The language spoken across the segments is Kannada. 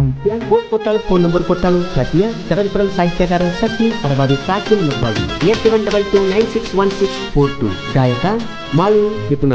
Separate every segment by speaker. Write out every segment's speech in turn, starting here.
Speaker 1: Panitia buat portal phone number portal Satya Jagadpuram ಸಾಹಿತ್ಯಗಾರ ಸತ್ಯ ಪರವಾಗಿ ಪ್ರಾಚೀನ ಮೃಗವಾಗಿ 8122961642 ಗಾಯಕ ಮಾಳು ನಿಪುಣ.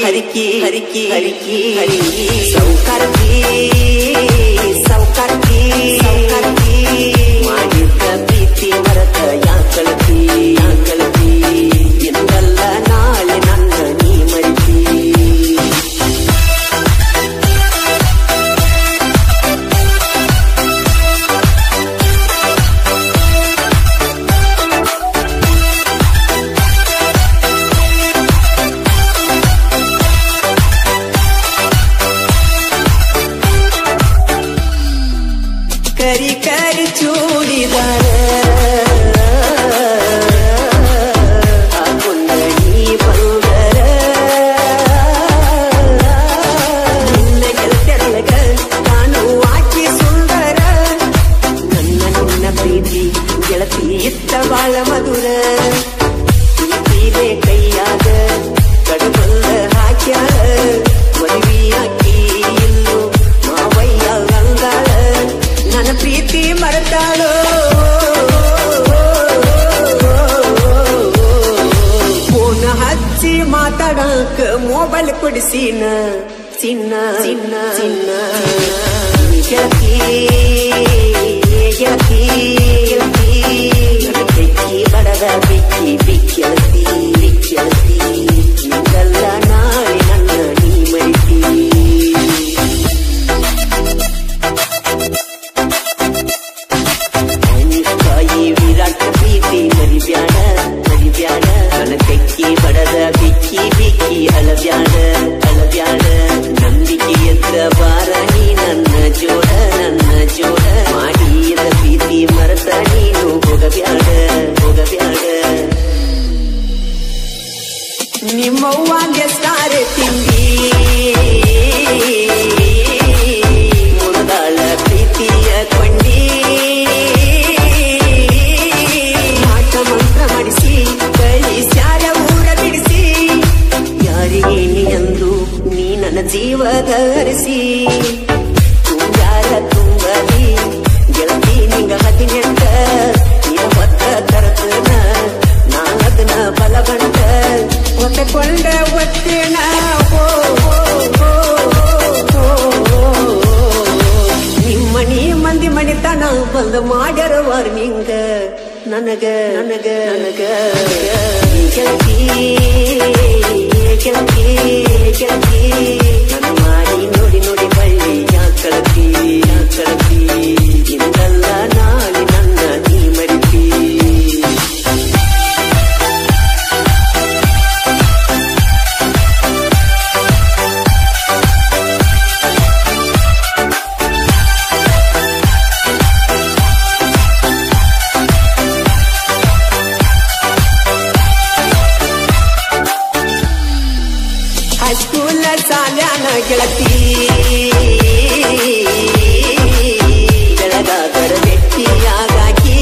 Speaker 2: ಹರಿಕಿ ಹರಿಕಿ ಹರಿಕಿ ಹರಿಕಿ ಹರಿಕಿ ಸೌಕರ್ಕಿ ಸೌಕರ್ಕಿ ಸೌಕರ್ಕಿ ಮಾಡಿದ್ದ ಪ್ರೀತಿ ಮರತ ಯಾಕಳತಿ ಯಾಕಳತಿ ಎಂದಲ್ಲ ನಾಳೆ ನನ್ನ ನೀ ಮರಿತಿ ಕರಿ ಕರಿ ಚೂಡಿದಾರ ಹಾಕೊಂಡ ನೀ ಬಂದರ ನಿನ್ನ ಗೆಳತಿಯರೊಳಗ ನಾನು ಆಕಿ ಸುಂದರ ನನ್ನ ನಿನ್ನ ಪ್ರೀತಿ ಗೆಳತಿ ಇತ್ತ ಬಾಳ ಮಧುರ ಪ್ರೀತಿನೇ ಕೈಯಾಗ ಕಡಬಲ್ಲ ಹಾಕ್ಯಾಳ ಮದುವೆ ಆಕಿ ಇನ್ನು ಮಾವಯ್ಯ ಅಂದಾಳ ನನ್ನ ಪ್ರೀತಿ ಮರೆತಾಳೋ ಫೋನ್ ಹಚ್ಚಿ ಮಾತಾಡಕ ಮೊಬೈಲ್ ಕೊಡಿಸಿನ ಚಿನ್ನ ಚಿನ್ನ ಚಿನ್ನ ಗೆಳತಿ ಗೆಳತಿ ಗೆಳತಿ ಬೆಕ್ಕಿ ಬಡದ ಬೆಕ್ಕಿ ಬಿಕ್ಕೆಳತಿ ಬಿಕ್ಕೆಳತಿ ನಿಂಗಲ್ಲ ನಾಳೆ ನನ್ನ ನೀ ಮರಿತಿ ವಿರಾಟ್ ಪ್ರೀತಿ ಮರಿಬ್ಯಾಡ ಮರಿಬ್ಯಾಡ ನನ್ನ ಬೆಕ್ಕಿ ಬಡದ ಬಿಕ್ಕಿ ಬಿಕ್ಕಿ ಅಳಬ್ಯಾಡ ಅಳಬ್ಯಾಡ ನಂಬಿಕೆ ಎದ್ದ ಬಾರ ನೀ ನನ್ನ ಜೋಡ ನನ್ನ ಜೋಡ ಮಾಡಿದ ಪ್ರೀತಿ ಮರೆತ ನೀನು ಹೋಗಬ್ಯಾಡ ಹೋಗಬ್ಯಾಡ ನಿಮ್ಮವ್ವಂಗೆ ಸಾರೆ ತಿಂಡಿ ಮುರದಾಳ ಪ್ರೀತಿಯ ಕೊಂಡಿ ಮಂತ್ರ ಮಾಡಿಸಿ ಕಳಿಸ್ಯಾರ ಊರ ಬಿಡಿಸಿ ಯಾರಿಗೆ ಎಂದು ನೀ ನನ್ನ ಜೀವದ ಹರಿಸಿ ತುಂಬ್ಯಾರ ತುಂಬದಿ ಗೆಳತಿ ನಿಂಗ 18 ನಿನ ಹೊತ್ತ ತರತನ ನಾನದನ ಬಲಗಂಟ ಒತ್ತಕೊಂಡ ಒತ್ತೇನ ನಿಮ್ಮನಿ ಮಂದಿ ಮಣಿತನ ಬಂದ ಮಾಡ್ಯಾರ ವಾರ್ನಿಂಗ ನನಗ ನನಗ ನನಗ ಗೆಳತಿ ಗೆಳತಿ ಗೆಳತಿ ನನ್ನ ಮಾಡಿ ನೋಡಿ ನೋಡಿ ಬಳ್ಳಿ ಯಾಕಳತಿ ಯಾಕಳತಿ ಇಂದಲ್ಲ ನಾಳೆ ನನ್ನ ನೀ ಮರಿತಿ ಹೈಸ್ಕೂಲ್ ಶಾಲ್ಯಾನ ಗೆಳತಿ ಬೆಳಗಾದರ ಭೇಟಿಯಾಗಾಕಿ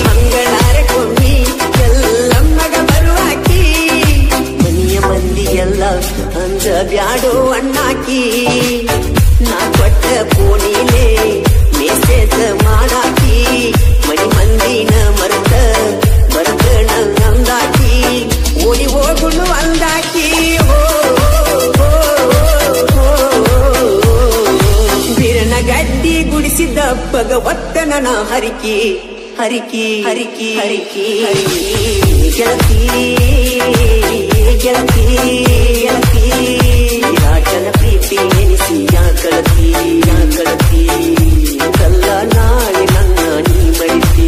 Speaker 2: ಮಂಗಳಾರ ಕೊಂಡಿ ಎಲ್ಲಮ್ಮಗ ಬರುವಾಕಿ ಮನೆಯ ಮಂದಿ ಎಲ್ಲ ಅಂದ ಬ್ಯಾಡೋ ಅಣ್ಣಾಕಿ ನಾ ಕೊಟ್ಟ ಫೋನಿಲೆ ಮೆಸೇಜ್ ಮಾಡಾಕಿ ಮನಿ ಮಂದಿನ ಮರೆತ ಬರ್ತಣ ಅಂದಾಕಿ ಓಡಿ ಹೋಗುನು ಅಂದಾಕಿ ಬೀರನ ಗಡ್ಡಿ ಗುಡಿಸಿದಪ್ಪಗ ಒತ್ತನ ಹರಿಕಿ ಹರಿಕಿ ಹರಿಕಿ ಹರಿಕಿ ಗೆಳತಿ ಗೆಳತಿ ಗೆಳತಿ ಯಾಕನ ಪ್ರೀತಿ ಎನಿಸಿ ಯಾಕಳತಿ ಯಾಕಳತಿ ಕಲ್ಲ ನಾಳೆ ನನ್ನ ನೀ ಮರಿತಿ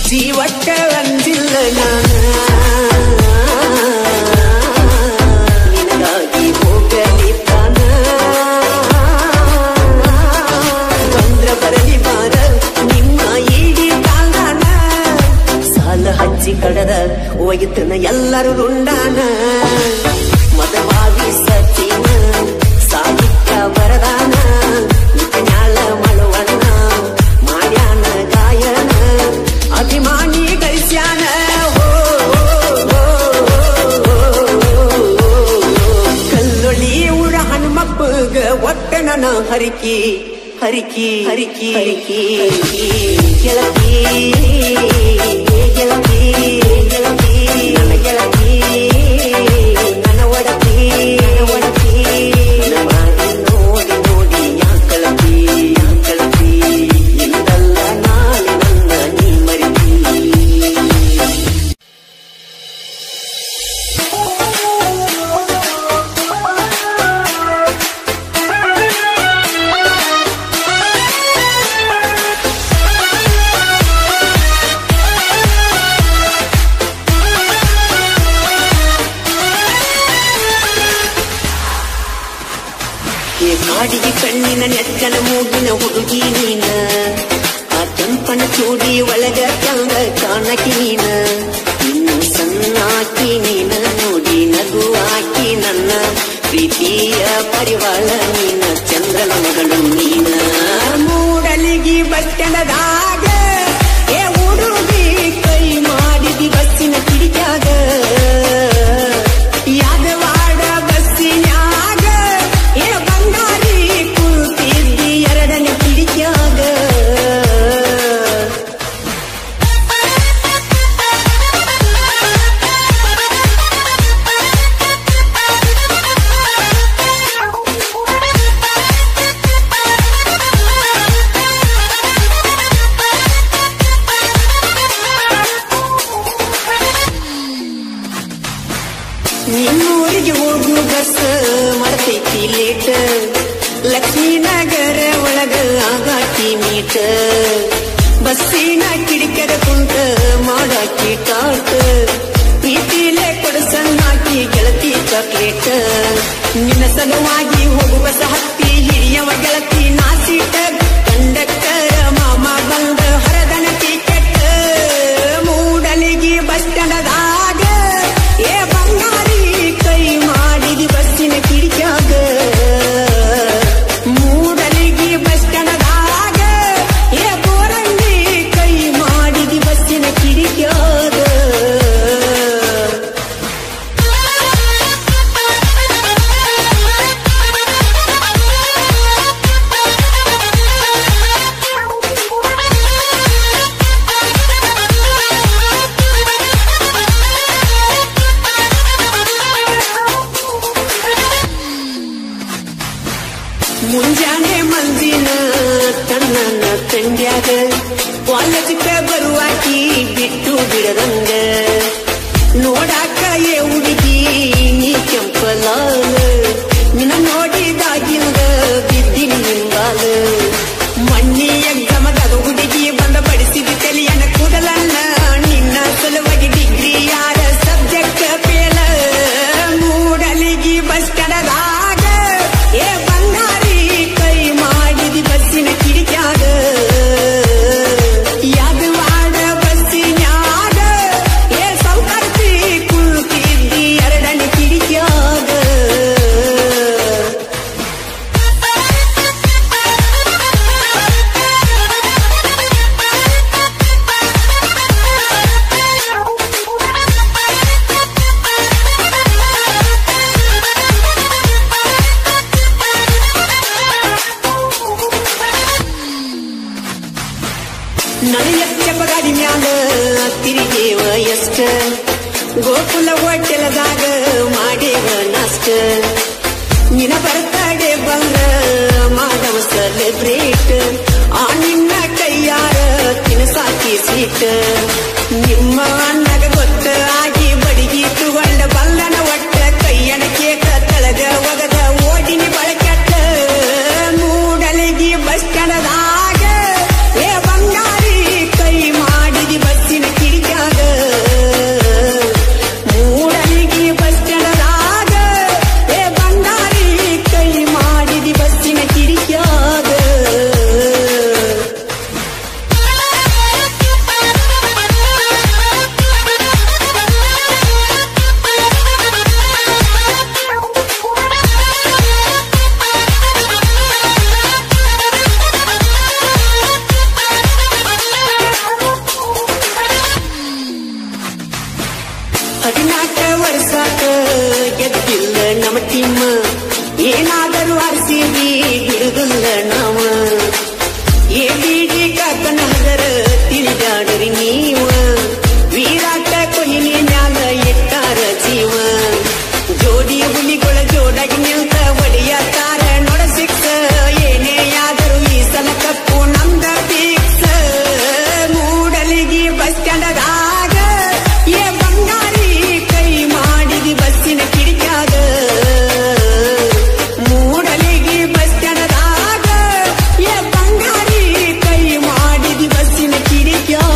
Speaker 2: ಜೀವಕ್ಕ ಅಂದಿಲ್ಲ ನಿನಗಾಗಿ ಹೋಗಲಿ ತಾನ ಬಂದ್ರ ಬರಲಿ ಬಾರ ನಿಮ್ಮ ಈಡಿ ಕಾಲಾನ ಸಾಲ ಹಚ್ಚಿ ಕಡದ ಹೋಗಿತ್ತನ ಎಲ್ಲರೂ ರುಂಡಾನ ಮದವಾಗಿ ಸಚಿನ ಸಾಹಿತ್ಯ ಬರದಾನ ಜ್ಞಾಳ ಮಳವಣ್ಣ ಮಾಡ್ಯಾನ ಕೊಡತನ ಹರಿಕಿ ಹರಿಕಿ ಹರಿಕಿ ಹರಿಕಿ ಗೆಳತಿ ಗೆಳತಿ ಗೆಳತಿ ನನ್ನ ಗೆಳತಿ ನನ್ನ ಒಡತಿ ಒಡತಿ ನೋಡಿ ನೋಡಿ ಯಾಕಳತಿ ಯಾಕಳತಿ ಇಂದಲ್ಲ ನಾಳೆ ನನ್ನ ನೀ ಮರಿತಿ ಕಾಡಿಗೆ ಕಣ್ಣಿನ ನೆಟ್ಟನ ಮೂಗಿನ ಹುಡುಗಿ ನೀನ ಆ ಕೆಂಪನ ಚೂಡಿ ಒಳಗ ಚಂದ ಕಾಣಕಿ ನೀನ ಇನ್ನು ಸಣ್ಣಾಕಿ ನೀನ ನೋಡಿ ನಗು ಹಾಕಿ ನನ್ನ ಪ್ರೀತಿಯ ಪರಿವಾಳ ನೀನ ಚಂದ್ರನ ಮಗಳು ನೀನ ಮೂಡಲಿಗಿ ಬಟ್ಟಣದಾಗ ಏ ಹುಡುಗಿ ಕೈ ಮಾಡಿದಿ ಬಸ್ಸಿನ ಕಿಡಿಕ್ಯಾಗ ಯಾದವಾಡ ಬಸ್ಸಿನ್ಯಾಗ ಏ ಬಂಗಾರಿ ಕುಳಿತಿದ್ದಿ ಎರಡನೇ ಕಿಡಿಕ್ಯಾಗ ನಿಮ್ಮೂರಿಗೆ ಹೋಗು ಬಸ್ ಮಾಡ್ತೈತಿ ಲೇಟ್ ಲಕ್ಷ್ಮೀನಗರ ಒಳಗ ಆಗಾಕಿ ಮೀಟ ಬಸ್ಸಿನ ಕಿಡಿಕೆದ ಕುಂತ ಮಾಡಾಕಿ ಟಾಟ್ ಪ್ರೀತಿಲೆ ಕೊಡಸನ್ನಾಕಿ ಗೆಳತಿ ಚಾಕ್ಲೇಟ್ ನಿನ್ನ ಸಲುವಾಗಿ ಹೋಗುವ ಹತ್ತಿ ಹಿರಿಯವ ಗೆಳತಿ ನಾಸೀಟ ಕಂಡಕ್ಟರ್ ಮಾಮ ಬಂದ ಹರದನ ಟಿಕೆಟ್ ಮೂಡಲಿಗಿ ಬಸ್ ಸ್ಟ್ಯಾಂಡದಾಗ ಏ ಬಂಗಾರಿ ಕೈ ಮಾಡಿದಿ ಬಸ್ಸಿನ ಕಿಡಿಕ್ಯಾಗ ಮೂಡಲಿಗಿ ಬಸ್ ಸ್ಟ್ಯಾಂಡದಾಗ ಏ ಬೋರಂಗಿ ಕೈ ಮಾಡಿದಿ ಬಸ್ಸಿನ ಕಿಡಿಕ್ಯಾಗ ಮುಂಜಾನೆ ಮಂದಿನ ತನ್ನ ತಂಡ್ಯಾಗ ಕಾಲೇಜಕ್ಕ ಬರುವಾಕಿ ಬಿಟ್ಟು ಬಿಡದಂಗ ನೋಡಾಕ ಏ ಹುಡುಗಿ ನೀ ಕೆಂಪಲಾಲ ನಿನ್ನ ನೋಡಿದಾಗಿಂದ ಬಿದ್ದಿನಿ ನಿಂಗಾಲ ಮಣ್ಣಿ ಎಕ್ಸಾಮದಾಗ ಹುಡುಗಿ ಬಂದ ಬಡಿಸಿದ ತಲೆಯನ್ನ ಕೂದಲನ್ನ ನಿನ್ನ ಸಲುವಾಗಿ ಡಿಗ್ರಿ ಯಾರ ಸಬ್ಜೆಕ್ಟ್ ಪೇಲ ಮೂಡಲಿಗಿ ಬಸ್ ಸ್ಟ್ಯಾಂಡದಾಗ ಏ ಬಂಗಾರಿ ಕೈ ಮಾಡಿದಿ ಬಸ್ಸಿನ ಕಿಡಿಕ್ಯಾಗ ಯಾದವಾಡ ಬಸ್ಸಿನ್ಯಾಗ ಏ ಸೌಕರ್ತಿ ಕುಳಿತಿದ್ದಿ ಎರಡನೇ ಕಿಡಿಕ್ಯಾಗ ನನಗೆ ಗಾಡಿ ಮ್ಯಾಲ ತಿರುಗೇವ ಎಷ್ಟ ಗೋಕುಲ ಹೋಟೆಲದಾಗ ಮಾಡೇವ ನಾಷ್ಟ ನಿನ್ನ ಬರ್ತಡೆ ಬಂದ ಮಾಡವ ಸೆಲೆಬ್ರೇಟ್ ಆ ನಿನ್ನ ಕೈಯಾರ ತಿನಸಾಕಿ ಸ್ವೀಟ್ ನಿಮ್ಮ ಅಣ್ಣಗ ಗೊತ್ತ ಆಗಿ ಬಡಿಗಿ ತಗೊಂಡ ಬಲ್ಲನ ಒಟ್ಟ ಕೈಯನ ಕೇಕ ತಳಗ ಒಗದ ಓಡಿನಿ ಬಳಕೆಟ್ಟ ಮೂಡಲಿಗಿ ಬಸ್ ಸ್ಟ್ಯಾಂಡದಾಗ ಏ ಬಂಗಾರಿ ಕೈ ಮಾಡಿದಿ ಬಸ್ಸಿನ ಕಿಡಿಕ್ಯಾಗ ಮೂಡಲಿಗಿ ಬಸ್ ಸ್ಟ್ಯಾಂಡದಾಗ ಏ ಬಂಗಾರಿ ಕೈ ಮಾಡಿದಿ ಬಸ್ಸಿನ ಕಿಡಿಕ್ಯಾಗ ಏನಾದರೂ ಆರ್ಸಿಬಿ ಬಿಡುದಿಲ್ಲ ನಾವ ಎಬಿಡಿ ಕಾಕನ ಹಗರ ತಿಳಿದಾಡ್ರಿ ನೀವ ವಿರಾಟ ಕೊಹ್ಲಿ ಮ್ಯಾಲ ಎಟ್ಟಾರ ಜೀವ ಜೋಡಿ ಹುಲಿಗಳ ಜೋಡಾಗಿ ನಿಲ್ತ ಒಡೆಯತಾರ ನೋಡ ಸಿಕ್ಸ ಏನೇ ಆದರೂ ಈ ಸಲ ಕಪ್ಪು ನಮ್ದ ಫಿಕ್ಸ್ ಮೂಡಲಿಗಿ ಬಸ್ ಸ್ಟ್ಯಾಂಡದಾಗ ಏ ಬಂಗಾರಿ ಕೈ ಮಾಡಿದಿ ಬಸ್ಸಿನ ಕಿಡಿಕ್ಯಾಗ ಮೂಡಲಿಗಿ ಬಸ್ ಸ್ಟ್ಯಾಂಡದಾಗ ಏ ಬಂಗಾರಿ ಕೈ ಮಾಡಿದಿ ಬಸ್ಸಿನ ಕಿಡಿಕ್ಯಾಗ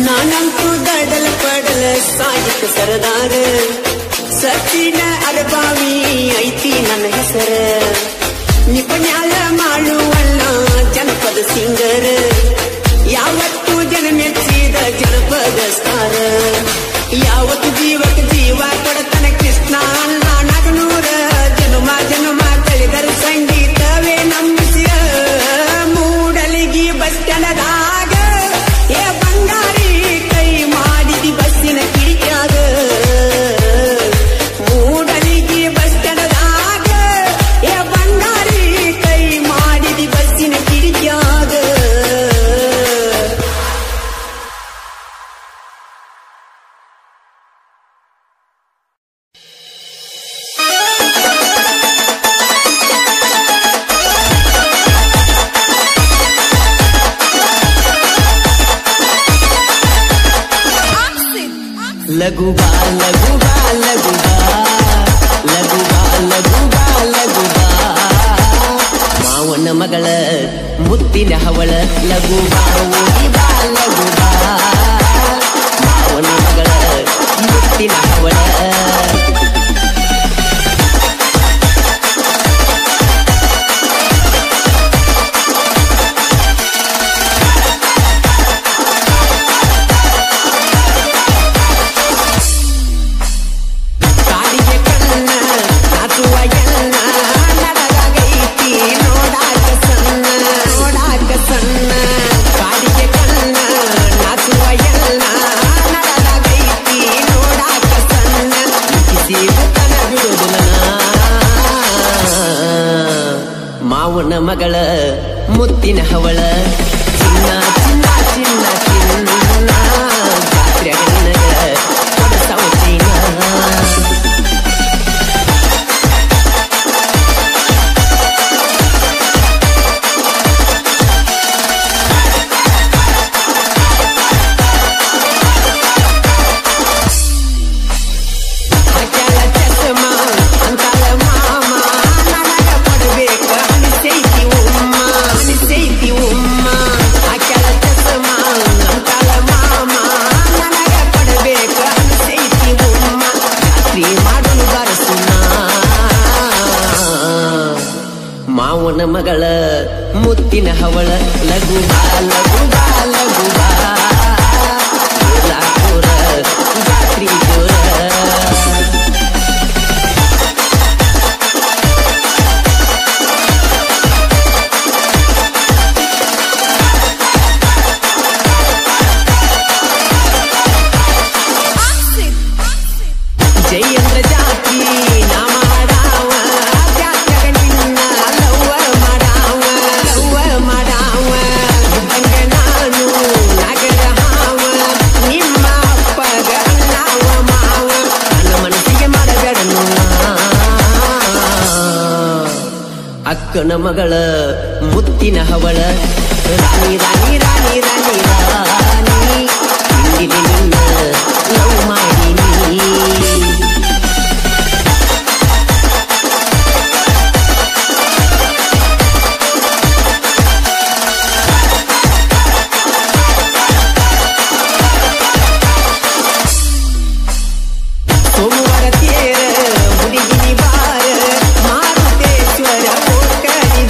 Speaker 2: ನಾನಂತೂ ದಡಲ ಪಡಲ ಸಾಹಿತ್ಯ ಸರದಾರ ಸತ್ತಿನ ಅರಬಾವಿ ಐತಿ ನನ್ನ ಹೆಸರ ನಿಪುಣ್ಯಾಲ ಮಾಡುವಲ್ಲ ಜನಪದ ಸಿಂಗರ್ ಯಾವತ್ತು ಜನ ಮೆಚ್ಚಿದ ಜನಪದ ಸ್ಟಾರ ಯಾವತ್ತು ಜೀವಕ್ಕೆ ಜೀವ ಕೊಡತನ ಕೃಷ್ಣ ಅಲ್ಲ ನಗನೂರ ಜನುಮ ಜನುಮ ಕಲಿದರು ಸಂಗೀತವೇ ನಂಬಿಸಿಯ ಮೂಡಲಿಗಿ ಬಸ್ ಸ್ಟ್ಯಾಂಡದಾಗ ಏ ಬಂಗಾರಿ ಕೈ ಮಾಡಿದಿ ಬಸ್ಸಿನ ಕಿಡಿಕ್ಯಾಗ ಮೂಡಲಿಗಿ ಬಸ್ ಸ್ಟ್ಯಾಂಡದಾಗ ಏ ಬಂಗಾರಿ ಕೈ ಮಾಡಿದಿ ಬಸ್ಸಿನ ಕಿಡಿಕ್ಯಾಗ ಲಘು ಬಾ ಲಘು ಬಾ ಲಘು ಬಾ ಲಘು ಬಾ ಲಘು ಬಾ ಲಘು ಬಾ ಮಾವನ ಮಗಳ ಮುತ್ತಿನ ಹವಳ ಲಘು ಬಾ ಓಡಿ ಬಾ ಲಘು ಬಾ ಮಾವನ ಮಗಳ ಮುತ್ತಿನ ಹವಳ ಮಾವನ ಮಗಳ ಮುತ್ತಿನ ಹವಳ ಚಿನ್ನ ಚಿನ್ನ ಚಿನ್ನ ಚಿನ್ನ ಜಾತ್ರೆ ಕೊಡಸವ ಚಿನ್ನ ಮಾವನ ಮಗಳ ಮುತ್ತಿನ ಹವಳ ಲಘು ಬಾ ಲಘು ಬಾ ಲಘು ಬಾ ಲಾಕೋರ ಜಾತ್ರಿ ಜೋರ ಜಯಂದ್ರ ಜಾತಿ ನಾ ಮಾಡಾವ ಜಾತ್ಯಾಗ ನಿನ್ನ ಲವ್ವ ಮಾಡಾವ ಇದ್ದಂಗ ನಾನು ನಗರ ಹಾವ ನಿಮ್ಮ ಅಪ್ಪಗ ಅಣ್ಣಾವ ಮಾವ ನನ್ನ ಮನಸ್ಸಿಗೆ ಮಾಡಬೇಡ ಅಕ್ಕನ ಮಗಳ ಮುತ್ತಿನ ಹವಳ ರಾಣಿ ರಾಣಿ ರಾಣಿ ರಾಣಿ ರಾಣಿ ಇಂದಿಗೆ ನಿನ್ನ ಲವ್ ಮಾಡಿನಿ ಸೋಮವಾರ ತೇರ ಹುಡುಗಿನಿ ಬಾರ ಮಾರುತೇಶ್ವರ ಓಕಳಿ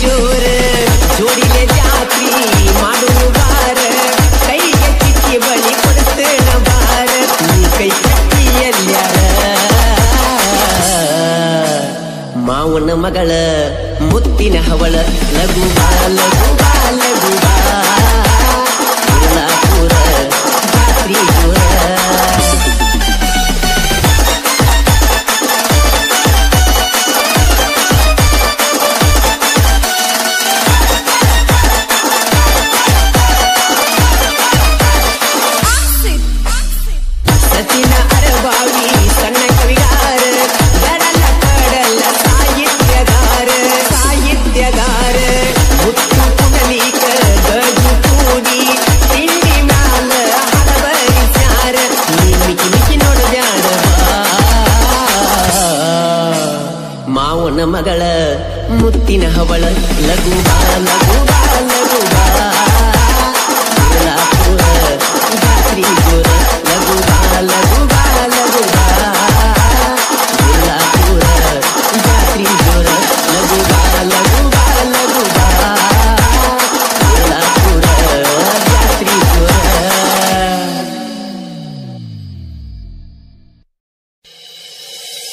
Speaker 2: ಜೋರ ಜೋಡಿಲೆ ಜಾತ್ರಿ ಮಾಡುವ ಬಾರ ಮುತ್ತಿನ ಹವಳ ಲಘು ಬಾ ಲಘು ಬಾ ಲಘು ಬಾ ಉರ್ಲಾಪುರ ಜಾತ್ರಿ ಜೋರ ಮಗಳ ಮುತ್ತಿನ ಹವಳ ಲಘು ಬಾ ಲಘು ಬಾ ಲಘು ಬಾ ಉರ್ಲಾಪುರ ಜಾತ್ರಿ ಜೋರ ಲಘು ಬಾ ಲಘು ಬಾ ಲಘು ಬಾ ಉರ್ಲಾಪುರ ಜಾತ್ರಿ ಜೋರ ಲಘು ಬಾ ಲಘು ಬಾ ಲಘು ಬಾ ಉರ್ಲಾಪುರ ಜಾತ್ರಿ ಜೋರ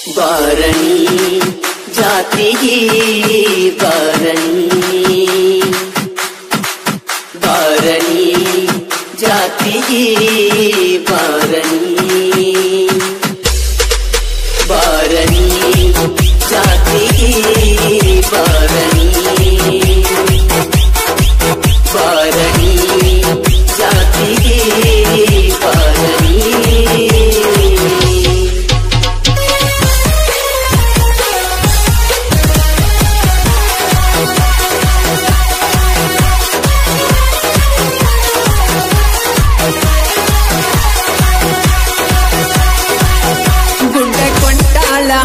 Speaker 2: ಬಾರಣಿ ಜಾತ್ರೆಗೆ ಬಾರಣಿ ಬಾರಣಿ ಜಾತ್ರೆಗೆ ಬಾರಣಿ ಬಾರಣಿ ಜಾತ್ರೆಗೆ ಬಾರಣಿ ಬಾರಣಿ ಜಾತ್ರೆಗೆ ಬಾರಣಿ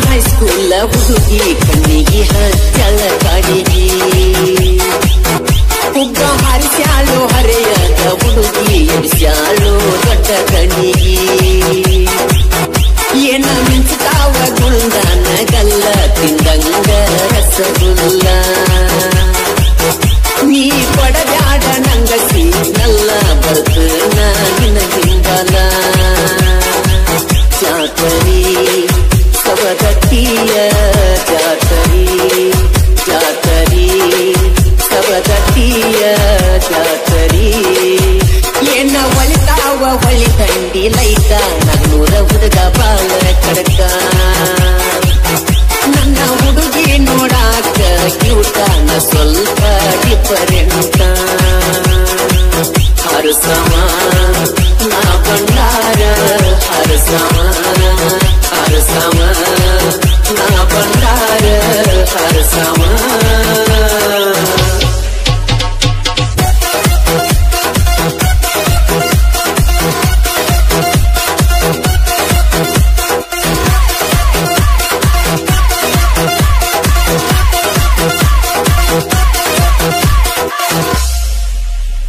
Speaker 2: ಹೈಸ್ಕೂಲ ಹುಡುಗಿ ಕಣ್ಣಿಗೆ ಹಚ್ಚಳ ಕಾಡಿಗೆ ಹುಗ್ಗ ಹಾರಿಸ್ಯಾಳು ಹರೆಯದ ಹುಡುಗಿ ಎಬ್ಸ್ಯಾಳು ದೊಡ್ಡ ಕಣ್ಣಿಗೆ ಏನ ಮಿಂಚುತ್ತಾವ ಗುಂಡನ ಗಲ್ಲ ತಿಂದಂಗ ರಸಗುಲ್ಲ ನೀ ಕೊಡಬ್ಯಾಡ ನಂಗ ಸಿಗ್ನಲ್ಲ ಬರ್ತನ ನಿನಗಿಂದಲ ಜಾತರಿ ಸವದತ್ತಿಯ ಜಾತರಿ ಜಾತರಿ ಸವದತ್ತಿಯ ಜಾತರಿ ಏನ ಒಳಿತಾವ ಹೊಳಿ ದಂಡಿ ಲೈಟ ನನ್ನೂರ ಹುಡುಗ ಬಾಳ ಕಡಕ ನನ್ನ ಹುಡುಗಿ ನೋಡಾಕ ಕ್ಯೂಟ ನ ಸ್ವಲ್ಪ ಡಿಫರೆಂಟ ಹರಸಮ ನಾ ಬಂಡಾರ ಹರಸಮ ಹರಸಮ ನಾ ಬಂಡಾರ ಹರಸಮ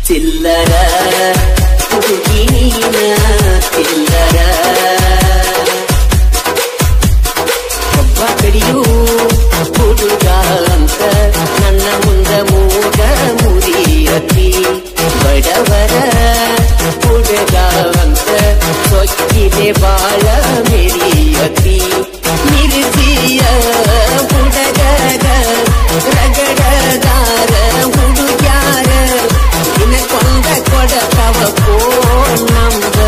Speaker 2: ಚಿಲ್ಲರ ಹುಡುಗಿನ ಚಿಲ್ಲರ ಒಬ್ಬ ಕಡಿಯೂ ಹುಡುಗ ಅಂತ ನನ್ನ ಮುಂದ ಮೂಗ ಮುರಿಯತಿ ಬಡವರ ಹುಡುಗ ಅಂತ ಸೊಕ್ಕಿದೆ ಬಾಳ ಮೆರಿಯತಿ ನಿರ್ಜಿಯ ಹುಡುಗದ ರಗಡದಾರ ಹುಡುಗ್ಯಾರ ಕೊಂದ ಕೊಡತವ ಫೋನ್ ನಂಬರ್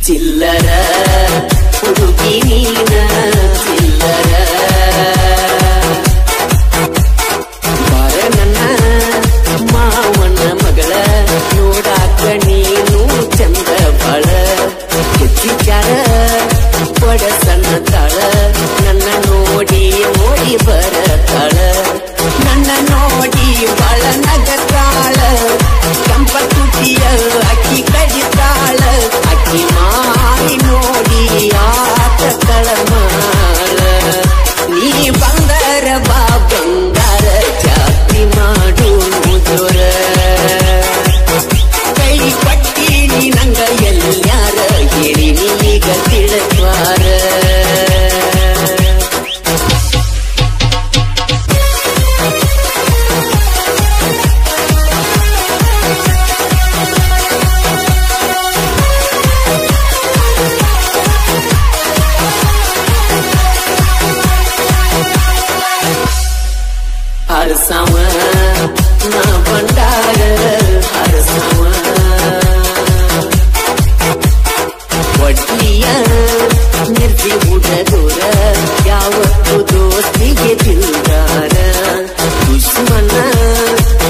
Speaker 2: ಚಿಲ್ಲರ ಹುಡುಗಿ ನೀನ ಚಿಲ್ಲರ ಬಾರ ನನ್ನ ಮಾವನ ಮಗಳ ನೋಡಾಕ ನೀನು ಚಂದ ಬಾಳ ಹೆಚ್ಚಿಚಾರ ಬಡ ಸಣ್ಣ ತಾಳ ನನ್ನ ನೋಡಿ ಓಡಿ ಬರತಾಳ ನನ್ನ ನೋಡಿ ಬಾಳ ನಗತಾಳ ಕೆಂಪ ತುಟಿಯ ಅಕ್ಕಿ ಕಡಿತಾಳ ಅಕ್ಕಿ ಮಾರಿ ನೋಡಿ ಆತ ತಳಮಾಳ ನೀ ಬಂಗಾರ ಬಾ ಬಂಗಾರ ಜಾತಿ ಮಾಡು ಜೋರ ಕೈ ಕೊಟ್ಟಿನಿ ನಂಗ ಎಲ್ಲಾರ ಹೇಳಿ ನೀಗ ತಿಳಿದ್ವಾರ ಹರಸಾವ ನಾ ಬಂಡಾರ ಹರಸಾವ ಒಡ್ಲಿಯ ನಿರ್ಜಿ ಹುಡುಗರ ಯಾವತ್ತು ದೋಸ್ತಿಗೆ ತಿಂದಾರ ದುಶ್ಮನ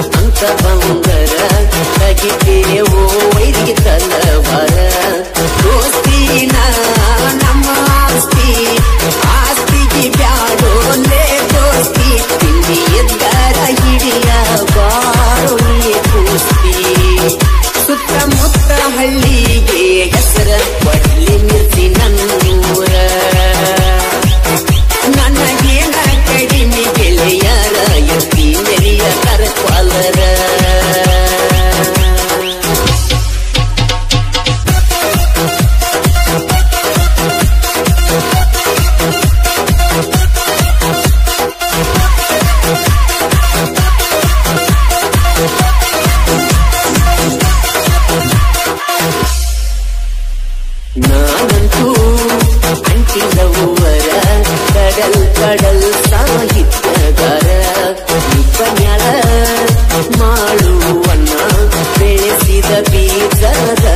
Speaker 2: ಅಂತ ಬಂದರ ತಗಿತೇವೋ ವೈದ್ಯ ತಲವರ ದೋಸ್ತಿನ ನಮ್ಮ ಆಸ್ತಿ ಆಸ್ತಿಗೆ ಬ್ಯಾಡೋಲೆ ದೋಸ್ತಿ ತಿಂಡಿ ಎದ್ದರ ಹಿಡಿಯ ಬಾರೋಣಿ ಕೂಸ್ತಿ ಸುತ್ತಮುತ್ತ ಹಳ್ಳಿಗೆ ಹೆಸರ ಒಡ್ಲಿ ಮಿರ್ಸಿ ನನ್ನೂರ ನನಗೇನ ಕಡಿಮೆ ಗೆಳೆಯರ ಎತ್ತಿ ಮೆರಿಯ ಕರಕ್ವಾಲರ ನಾನಂತೂ ಅಂಟಿದವರ ಕಡಲ್ ಕಡಲ್ ಸಾಹಿತ್ಯಗಾರ ನಿಪ್ಪನ್ಯಾಳ ಮಾಡುವನ್ನ ಬೆಳೆಸಿದ ಬೀಜದ